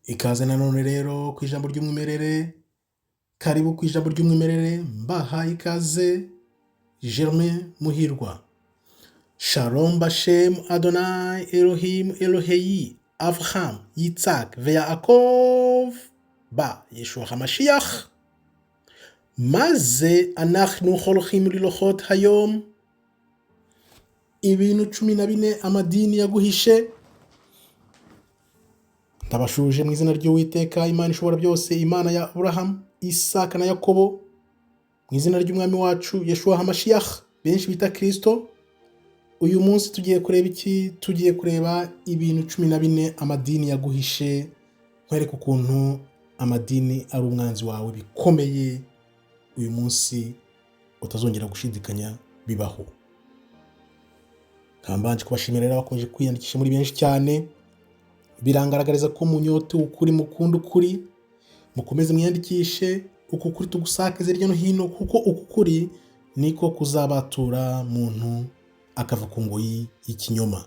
Ikaze nanone rero ku ijambo ry'umwimerere, karibu ku ijambo ry'umwimerere, mbahaye ikaze Germain Muhirwa. Shalom Bashem Adonai Elohim Elohei Avraham Yitzhak Veyaakov ba Yeshua HaMashiach. Maze אנחנו הולכים ללוחות היום ibintu 14 amadini yaguhishe. Ndabashuje mu izina ry'Uwiteka Imana ishobora byose, Imana ya Abraham, Isaka na Yakobo, mu izina ry'umwami wacu Yeshua HaMashiach benshi bita Kristo. Uyu munsi tugiye kureba iki? Tugiye kureba ibintu 14 amadini yaguhishe, nkwereka ukuntu amadini ari umwanzi wawe bikomeye. Uyu munsi utazongera gushidikanya bibaho. Kambanje kubashimira rero bakomeje kwiyandikisha muri benshi cyane, birangaragariza ko munyote ukuri mukunda ukuri. Mukomeze mwiyandikishe, uku kuri tugusakeze hirya no hino, kuko uku kuri niko kuzabatura muntu akava ku ngoyi y'ikinyoma.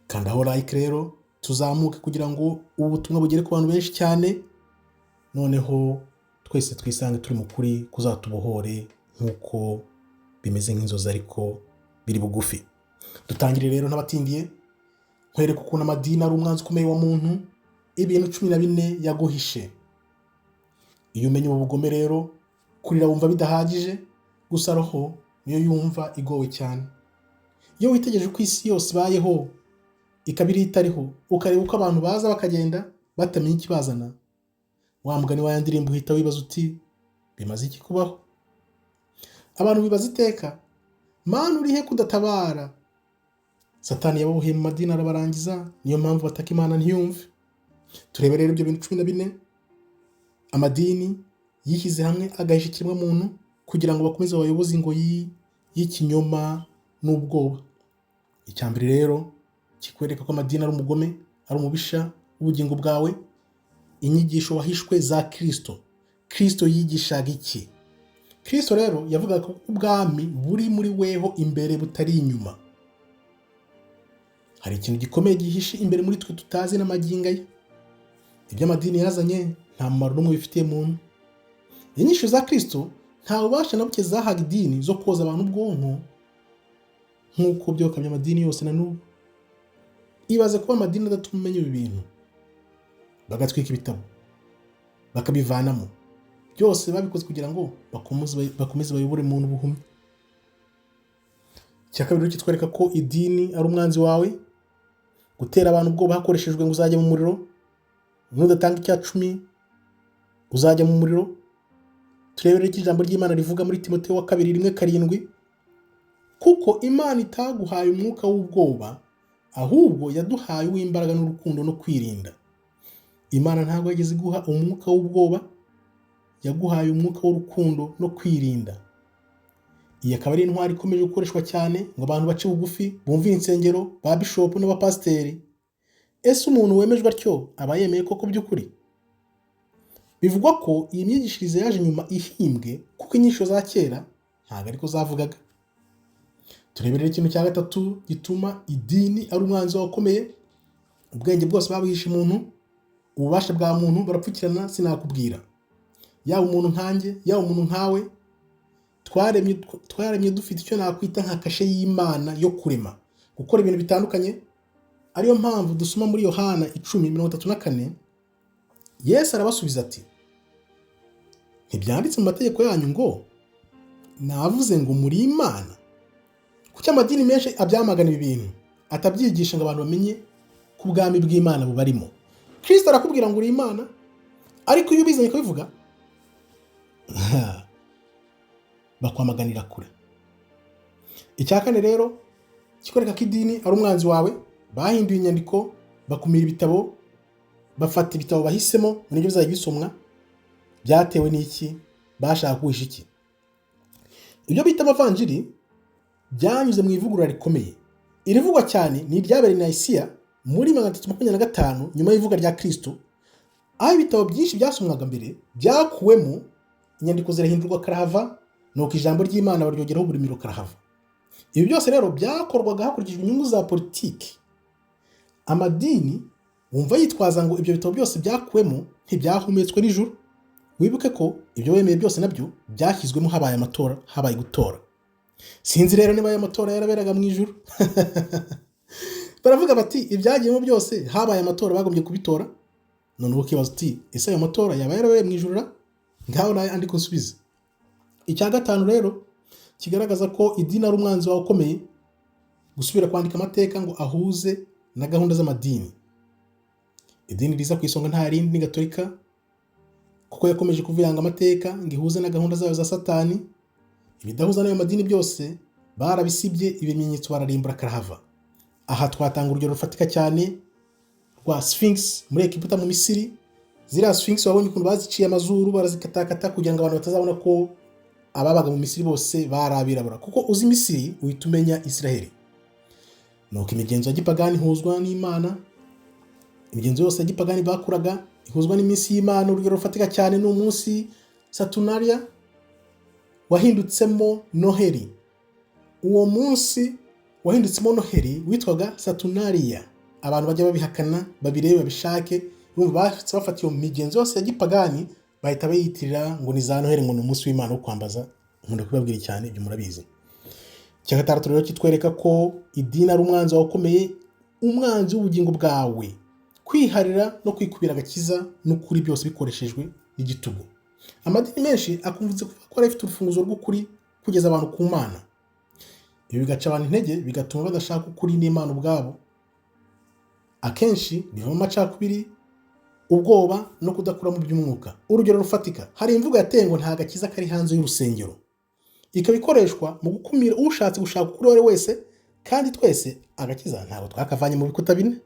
Kanda aho like rero tuzamuke kugira ngo ubu butumwa bugere ku bantu benshi cyane, noneho twese twisange turi mu kuri kuzatubohore nk'uko bimeze nk'inzozi ariko biri bugufi. Dutangire rero n'abatindiye, nkwereka ukuntu amadini ari umwanzi ukomeye wa muntu, ibintu 14 yaguhishe. Iyo umenye ubu bugome rero, kurira wumva bidahagije, gusa roho niyo yumva igowe cyane. Iyo witegereje uko isi yose ibayeho ikabiri itariho, ukareba uko abantu baza bakagenda batamenye ikibazana, wa mugani wa yandirimbo uhita wibaza uti bimaze iki kubaho? Abantu bibaza iteka, Mana urihe kudatabara? Satani yababoheye mu madini arabarangiza, niyo mpamvu bataka Imana ntiyumve. Turebe rero ibyo bintu 14 amadini yishyize hamwe agahisha ikiremwa muntu kugira ngo bakomeze abayobozi ingoyi y'ikinyoma n'ubwoba. Icyambere rero kikwereka ko amadini ari umugome, ari umubisha w'ubugingo bwawe. Inyigisho wahishwe za Kristo. Kristo yigishaga iki? Kristo rero yavugaga ko ubwami buri muri weho imbere butari inyuma. Hari ikintu gikomeye gihishe imbere muri twe tutazi n'amaginga ye. Ibyo amadini yazanye nta mumaro n'umwe bifitiye muntu. Inyigisho za Kristo nta bubasha na buke zahaga idini zo koza abantu ubwonko nk'uko byokabye amadini yose na n'ubu. Ibaze kuba amadini adatuma umenya ibi bintu, bagatwika ibitabo bakabivanamo, byose babikoze kugira ngo bakomeze bayobore umuntu buhumyi. Cyakabiri kitwereka ko idini ari umwanzi wawe, gutera abantu ubwoba hakoreshejwe ngo uzajya mu muriro, nudatanga icya 10 uzajya mu muriro. Turebere iki ijambo ry'Imana rivuga muri Timoteyo wa 2:1-7, kuko Imana itaguhaye umwuka w'ubwoba, ahubwo yaduhaye uw'imbaraga n'urukundo no kwirinda. Imana ntabwo yageze guha umwuka w'ubwoba, yaguhaye umwuka w'urukundo no kwirinda. Iyi akaba ari intwari ikomeje gukoreshwa cyane ngo abantu bace bugufi bumvire insengero, ba bishop n'abapasiteri. Ese umuntu wemejwe atyo aba yemeye koko by'ukuri? Bivugwa ko iyi myigishirize yaje nyuma ihimbwe, kuko inyisho za kera ntabwo ariko zavugaga. Tureberera ikintu cya gatatu gituma idini ari umwanzi wakomeye. Ubwenge bwose babuhishe umuntu, ububasha bwa muntu barapfukirana sinakubwira. Yaba umuntu nkanjye, yaba umuntu nkawe, twaremye dufite icyo nakwita nka kashe y'Imana yo kurema, gukora ibintu bitandukanye. Ariyo mpamvu dusoma muri Yohana 10:34, Yesu arabasubiza ati, ntibyanditse mu mategeko yanyu ngo navuze ngo muri Imana? Kuki amadini menshi abyamagana ibi bintu, atabyigisha ngo abantu bamenye ko ubwami bw'Imana bubarimo? Kristo arakubwira ngo uri Imana, ariko iyo ubizanye kubivuga bakwamaganira kure. Icyakane rero kikwereka ko idini ari umwanzi wawe. Bahinduye inyandiko, bakumira ibitabo, bafata ibitabo bahisemo nibyo bizajya bisomwa. Byatewe n'iki? Bashaka kuhisha iki? Ibyo bita abavanjiri byanyuze mu ivugurura rikomeye. Irivugwa cyane ni iryabereye i Nisiya muri 325 nyuma y'ivuga rya Kristo, aho ibitabo byinshi byasomwaga mbere byakuwemo, inyandiko zirahindurwa karahava, nuko ijambo ry'Imana baryongeraho uburimiro karahava. Ibi byose rero byakorwaga hakurikijwe inyungu za politiki. Amadini wumva yitwaza ngo ibyo bitabo byose byakuwemo ntibyahumetswe n'ijuru. Wibuke ko ibyo wemeye byose nabyo byashyizwemo habaye amatora, habaye gutora. Sinzi rero niba aya matora yaraberaga mu ijuru. Baravuga bati ibyagiyemo byose habaye amatora bagombye kubitora. Noneho ukibaza uti ese ayo matora yaba yarabaye mu ijuru? Ngaho nayo andi kunsubiza. Icya gatanu rero kigaragaza ko idini ari umwanzi wawe ukomeye, gusubira kwandika amateka ngo ahuze na gahunda z'amadini. Idini riza ku isonga nta rindi ni Gatolika, kuko yakomeje kuvuyanga amateka ngo ihuze na gahunda zayo za Satani. Ibidahuza n'ayo madini byose barabisibye, ibimenyetso bararimbura karahava. Aha twatanga urugero rufatika cyane rwa Sphinx muri Egiputa mu Misiri. Ziriya Sphinx wabonye ukuntu baziciye amazuru, barazikatakata kugira ngo abantu batazabona ko ababaga mu Misiri bose barabirabura, kuko uzi Misiri uhita umenya Israeli. Nuko imigenzo ya gipagani ihuzwa n'Imana. Imigenzo yose ya gipagani bakuraga ihuzwa n'iminsi y'Imana. Urugero rufatika cyane ni umunsi Saturnalia wahindutsemo Noheli. Uwo munsi wahindutsemo Noheli witwaga Saturnalia. Abantu bajya babihakana, babirebe, babishake, bafata iyo migenzo yose ya gipagani bahita bayitirira ngo ni za Noheli, ngo ni umunsi w'Imana wo kwambaza. Nkunda kubabwira cyane ibyo murabizi. Icya gatandatu rero kitwereka ko idini ari umwanzi wawe ukomeye, umwanzi w'ubugingo bwawe. Kwiharira no kwikubira agakiza n'ukuri byose bikoreshejwe n'igitugu. Amadini menshi akunze kuvuga ko afite urufunguzo rw'ukuri kugeza abantu ku Mana. Ibi bigaca abantu intege, bigatuma badashaka ukuri n'Imana ubwabo. Akenshi biva mu macakubiri, ubwoba no kudakura mu by'umwuka. Urugero rufatika, hari imvugo yateye ngo nta gakiza kari hanze y'urusengero. Ikaba ikoreshwa mu gukumira ushatse gushaka ukuri uwo wese, kandi twese agakiza ntabwo twakavanye mu bikuta bine.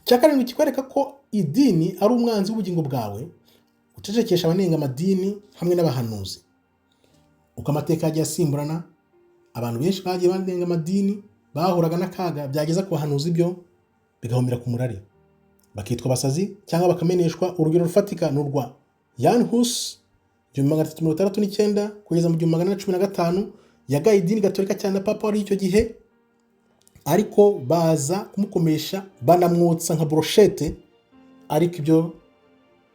Icya karindwi kikwereka ko idini ari umwanzi w'ubugingo bwawe, ucecekesha abanenga amadini hamwe n'abahanuzi. Uko amateka yagiye asimburana, abantu benshi bagiye banenga amadini, bahuraga n'akaga byageza ku bahanuzi byo bigahomera ku murari, bakitwa abasazi cyangwa bakameneshwa. Urugero rufatika ni urwa Jan Hus 1369 kugeza mu 1415, yagaye idini Gatolika cyane na Papa wari icyo gihe, ariko baza kumukomesha banamwotsa nka brochette. Ariko ibyo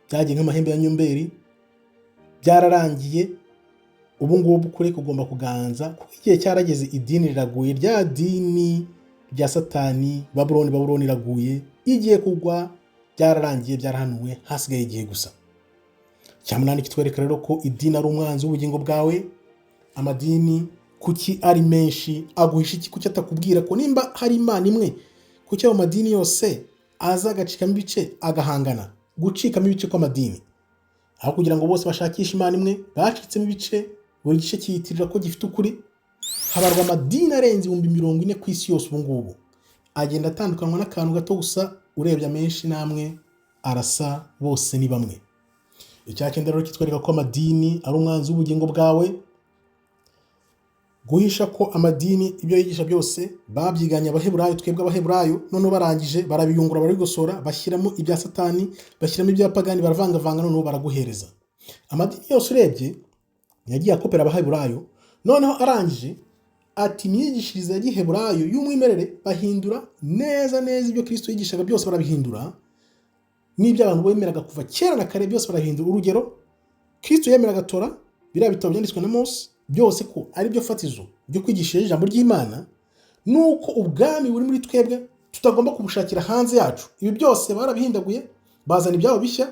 byagiye nk'amahembe ya nyomberi, byararangiye. Ubu ngubu kuri kugomba kuganza, kuko igihe cyarageze, idini riraguye, rya dini rya Satani, Babuloni iraguye, igiye kugwa, byararangiye, byarahanuwe, hasigaye igihe gusa. Cyamunani kitwereka rero ko idini ari umwanzi w'ubugingo bwawe. Amadini kuki ari menshi, aguhisha iki? Kuki atakubwira ko nimba hari Imana imwe, kuki ayo madini yose aza agacikamo ibice, agahangana? Gucikamo ibice kw'amadini, aho kugira ngo bose bashakishe Imana imwe, bacitsemo ibice, buri gice kiyitirira ko gifite ukuri. Habarwa amadini arenze 40,000 ku isi yose ubu ngubu, agenda atandukanywa n'akantu gato gusa. Urebye amenshi namwe arasa, bose ni bamwe. Icyacyenda rero kitwereka ko amadini ari umwanzi w'ubugingo bwawe. Guhisha ko amadini ibyo yigisha byose babyiganye Abaheburayo, twebwe Abaheburayo, none barangije barabiyungura, barigosora, bashyiramo ibya Satani, bashyiramo ibya pagani, baravanga, none baraguhereza. Amadini yose urebye yagiye akopera Abaheburayo, noneho arangije ati imyigishirize ya Giheburayo y'umwimerere bahindura neza ibyo Kristo yigishaga byose barabihindura, n'ibyo abantu bemeraga kuva kera na kare byose barahindura. Urugero, Kristo yemeraga Tora, biriya bitabo byanditswe na Mose, byose ko ari byo fatizo byo kwigisha ijambo ry'Imana, nuko ubwami buri muri twebwe tutagomba kubushakira hanze yacu. Ibi byose barabihindaguye, bazana ibyabo bishya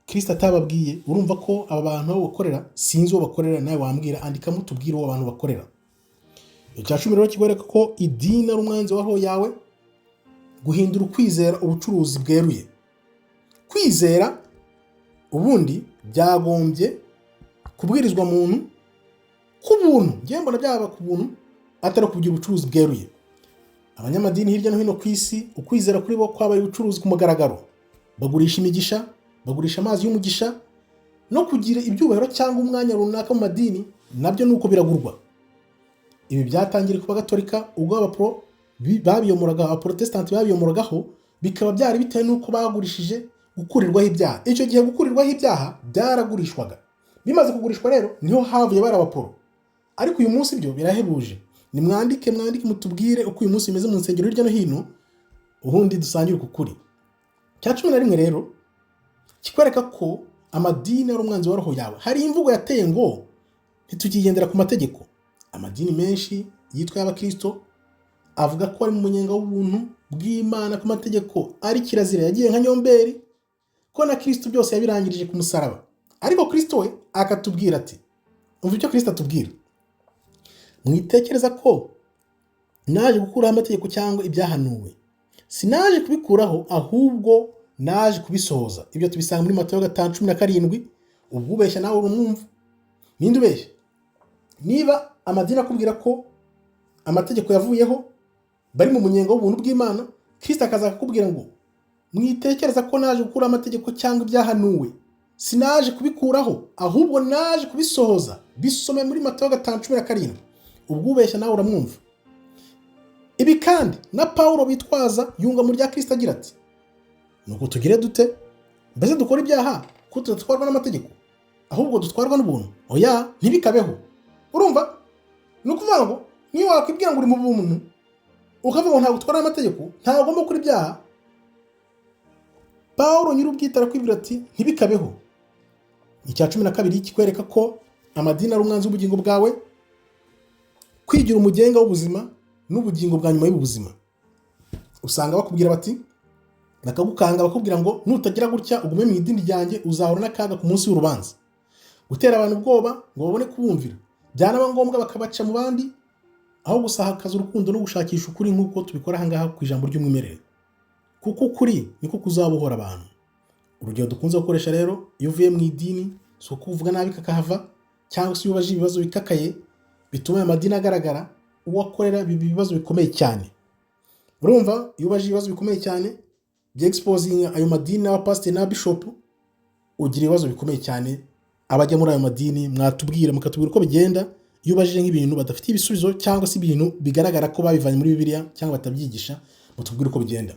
Kristo atababwiye. Urumva ko aba bantu bakorera, sinzi uwo bakorera, nawe wambwira, andikamo tubwire uwo abantu bakorera. Icya cumi rero kigwereka ko idini ari umwanzi wa roho yawe. Guhindura ukwizera ubucuruzi bweruye. Kwizera ubundi byagombye kubwirizwa muntu ku buntu. Ngiye mbona byaba ku buntu, atari kugira ubucuruzi bweruye. Abanyamadini hirya no hino ku isi, ukwizera kuri bo kwabaye ubucuruzi ku mugaragaro. Bagurisha imigisha, bagurisha amazi y'umugisha, no kugira ibyubahiro cyangwa umwanya runaka mu madini, nabyo nuko biragurwa. Ibi byatangiye kuba Gatolika, ubwo abapro babiyomoraga, abaprotestanti babiyomoragaho, bikaba byari bitewe nuko bagurishije gukurirwaho ibyaha. Icyo gihe gukurirwaho ibyaha byaragurishwaga. Bimaze kugurishwa rero niho havuye barabaporo. Ariko uyu munsi byo birahebuje. Nimwandike mutubwire uko uyu munsi bimeze mu nsengero hirya no hino, ubundi dusangire ukuri. cya 11 rero kikwereka ko amadini ari umwanzi wa roho yawe. Hari imvugo yateye ngo ntitukigendera ku mategeko. Amadini menshi yitwa y'abakristo avuga ko ari mu munyenga w'ubuntu bw'Imana, ku mategeko ari kirazira, yagiye nka nyomberi, ko na Kristo byose yabirangirije ku musaraba. Ariko Kristo we akatubwira ati, umva icyo Kristo atubwira: mwitekereza ko naje gukuraho amategeko cyangwa ibyahanuwe? Sinaje kubikuraho, ahubwo naje kubisohoza. Ibyo tubisanga muri Matayo 5:17. Ubwo ubeshya nawe urumwumva. Ninde ubeshya? Niba amadini akubwira ko amategeko yavuyeho, bari mu munyenga w'ubuntu bw'Imana, Kristo akaza akakubwira ngo mwitekereza ko naje gukura amategeko cyangwa ibyahanuwe? Sinaje kubikuraho, ahubwo naje kubisohoza. Bisome muri Matayo 5:17. Ubwo ubeshya nawe uramwumva. Ibi kandi na Paulo bitwaza yunga mu rya Kristo agira ati, nuko tugire dute? Mbese dukora ibyaha ko tudatwarwa n'amategeko, ahubwo dutwarwa n'ubuntu? Oya, ntibikabeho. Urumva? Nukuvuga ngo niyo wakwibwira ngo uri mu bumuntu ukavuga ngo ntabwo utwara n'amategeko, ntabwo ugomba gukora ibyaha, Paulo nyir'ubwite arakwibwira ati ntibikabeho. Icya 12 kikwereka ko amadini ari umwanzi w'ubugingo bwawe, kwigira umugenga w'ubuzima n'ubugingo bwa nyuma y'ubuzima. Usanga bakubwira bati, bakagukanga bakubwira ngo nutagira gutya ugume mu idini ryanjye uzahura n'akaga ku munsi w'urubanza. Gutera abantu ubwoba ngo babone kubumvira, byanaba ngombwa bakabaca mu bandi, aho gusahakaza urukundo no gushakisha ukuri nk'uko tubikora ahangaha ku ijambo ry'umwimerere. Kuko ukuri niko kuzabohora abantu. Urugero dukunze gukoresha rero, iyo uvuye mu idini si uko uvuga nabi kakahava, cyangwa se iyo ubaje ibibazo bikakaye bituma aya madini agaragara, uwakorera ibibazo bikomeye cyane. Urumva, iyo ubaje ibibazo bikomeye cyane bya exposing ayo madini n'abapasiteri n'ababishop, ugira ibibazo bikomeye cyane. Abajya muri ayo madini mwatubwira mukatubwira uko bigenda. Iyo ubajije nk'ibintu badafite ibisubizo cyangwa se ibintu bigaragara ko babivanye muri Bibiliya cyangwa batabyigisha, mutubwire uko bigenda.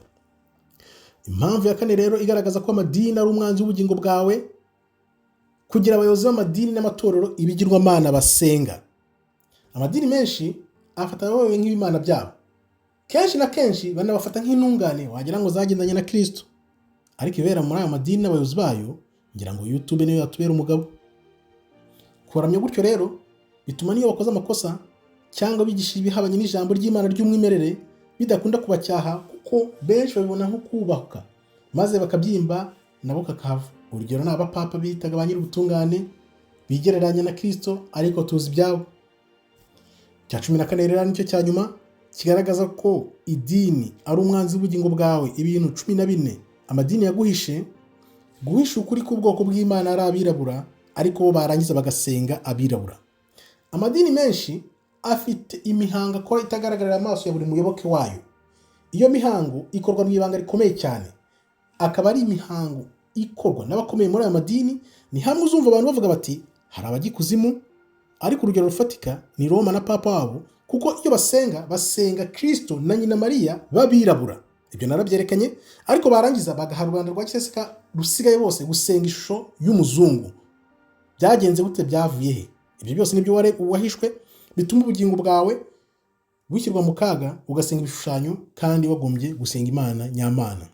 Impamvu ya 4 rero igaragaza ko amadini ari umwanzi w'ubugingo bwawe, kugira abayobozi b'amadini n'amatorero ibigirwamana basenga. Amadini menshi afata abayobozi nk'ibimana byabo. Kenshi na kenshi banabafata nk'intungane wagira ngo zagendanye na Kristo. Ariko ibera muri ayo madini n'abayobozi bayo, ngira ngo YouTube niyo yatubera umugabo. Kuramya gutyo rero bituma niyo bakoze amakosa cyangwa bigisha ibihabanye n'ijambo ry'Imana ry'umwimerere bidakunda kubacyaha, kuko benshi babibona nko kubahuka maze bakabyimba nabo kakava. Urugero ni abapapa bitaga ba nyir'ubutungane bigereranya na Kristo, ariko tuzi ibyabo. Cya 14 rero nicyo cya nyuma kigaragaza ko idini ari umwanzi w'ubugingo bwawe. Ibintu 14 amadini yaguhishe, guhisha ukuri k'ubwoko bw'Imana ari abirabura, ariko bo barangiza bagasenga abirabura. Amadini menshi afite imihango akora itagaragarira amaso ya buri muyoboke wayo. Iyo mihango ikorwa mu ibanga rikomeye cyane, akaba ari imihango ikorwa n'abakomeye muri aya madini. Ni hamwe uzumva abantu bavuga bati hari abagikuzimu, ariko urugero rufatika ni Roma na Papa wabo, kuko iyo basenga Kristo na nyina Mariya babirabura. Ibyo narabyerekanye, ariko barangiza bagaha rubanda rwa Kiseseka rusigaye bose gusenga ishusho y'umuzungu. Byagenze gute? Byavuye he? Ibyo byose nibyo wahishwe, bituma ubugingo bwawe bushyirwa mu kaga, ugasenga ibishushanyo kandi wagombye gusenga Imana nyamana.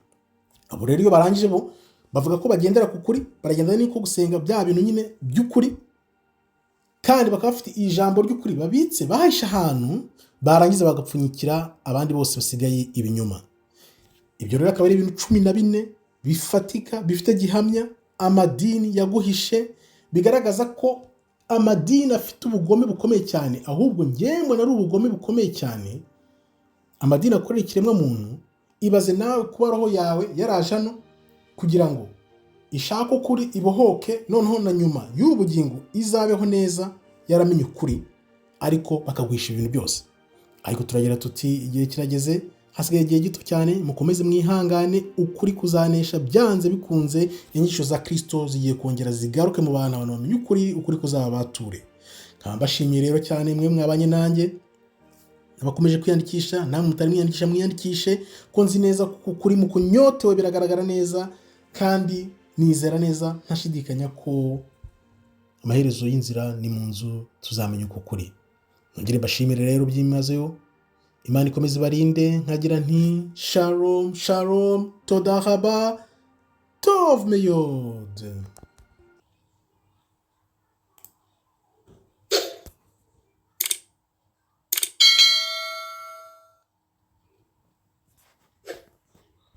Abo rero iyo barangije bo bavuga ko bagendera ku kuri, baragendana n'iko gusenga bya bintu nyine by'ukuri, kandi bakaba bafite ijambo ry'ukuri babitse bahisha ahantu, barangiza bagapfunyikira abandi bose basigaye ibinyoma. Ibyo rero akaba ari ibintu 14 bifatika bifite gihamya amadini yaguhishe, bigaragaza ko amadini afite ubugome bukomeye cyane. Ahubwo ngemwe nari ubugome bukomeye cyane amadini akorera ikiremwa muntu. Ibaze nawe kuba roho yawe yaraje hano kugira ngo ishaka ukuri ibohoke, noneho na nyuma y'ubugingo izabeho neza yaramenye ukuri, ariko bakaguhisha ibintu byose. Ariko turagira tuti igihe kirageze, hasigaye igihe gito cyane, mukomeze mwihangane, ukuri kuzanesha byanze bikunze. Inyigisho za Kristo zigiye kongera zigaruke mu bantu, abantu bamenye ukuri kuzaba bature. Kambashimiye rero cyane mwe mwabanye nanjye, abakomeje kwiyandikisha, namwe mutari mwiyandikisha mwiyandikishe, ko nzi neza ko ukuri mu kunyotewe biragaragara neza, kandi nizera neza ntashidikanya ko amaherezo y'inzira ni mu nzu tuzamenya uko kuri. Nongere bashimire rero byimazeyo. Imana ikomeze barinde, nkagira nti shalom shalom, todahaba. Tov meyod.